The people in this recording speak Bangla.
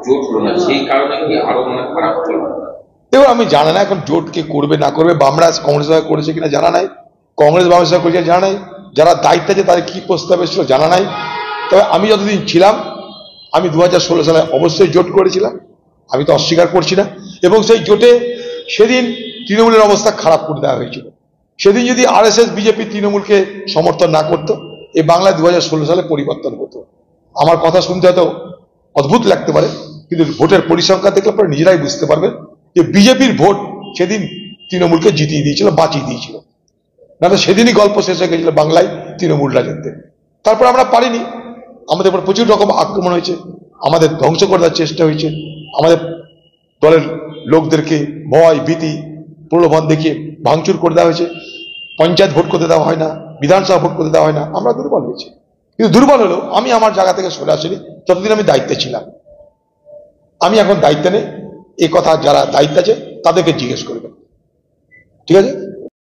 জোট হলো না, সেই কারণে কি আরো মানে খারাপ হলো? দেখো আমি জানা না এখন জোট কে করবে না করবে, বামরা কংগ্রেস করেছে কিনা জানা নাই, কংগ্রেস বামরা করেছে জানা নাই, যারা দায়িত্ব আছে তাদের কি প্রস্তাব এসেছিল জানা নাই। তবে আমি যতদিন ছিলাম আমি 2016 সালে অবশ্যই জোট করেছিলাম, আমি তো অস্বীকার করছি না। এবং সেই জোটে সেদিন তৃণমূলের অবস্থা খারাপ করে দেওয়া হয়েছিল। সেদিন যদি আরএসএস বিজেপি তৃণমূলকে সমর্থন না করতো, এই বাংলায় 2016 সালে পরিবর্তন হতো। আমার কথা শুনতে হয়তো অদ্ভুত লাগতে পারে, কিন্তু ভোটের পরিসংখ্যান দেখলে পরে নিজেরাই বুঝতে পারবেন যে বিজেপির ভোট সেদিন তৃণমূলকে জিতিয়ে দিয়েছিল, বাঁচিয়ে দিয়েছিল। না তো সেদিনই গল্প শেষ হয়ে গেছিল বাংলায় তৃণমূল রাজত্বে। তারপর আমরা পারিনি, আমাদের উপর প্রচুর রকম আক্রমণ হয়েছে, আমাদের ধ্বংস করে দেওয়ার চেষ্টা হয়েছে, আমাদের দলের লোকদেরকে ভয় ভীতি প্রলোভন দেখিয়ে ভাঙচুর করে দেওয়া হয়েছে, পঞ্চায়েত ভোট করতে দেওয়া হয় না, বিধানসভা ভোট করতে দেওয়া হয় না। আমরা দুর্বল হয়েছি, কিন্তু দুর্বল হলেও আমি আমার জায়গা থেকে সরে আসিনি যতদিন আমি দায়িত্বে ছিলাম। আমি এখন দায়িত্বে নেই, এ কথা যারা দায়িত্ব আছে তাদেরকে জিজ্ঞেস করবেন, ঠিক আছে।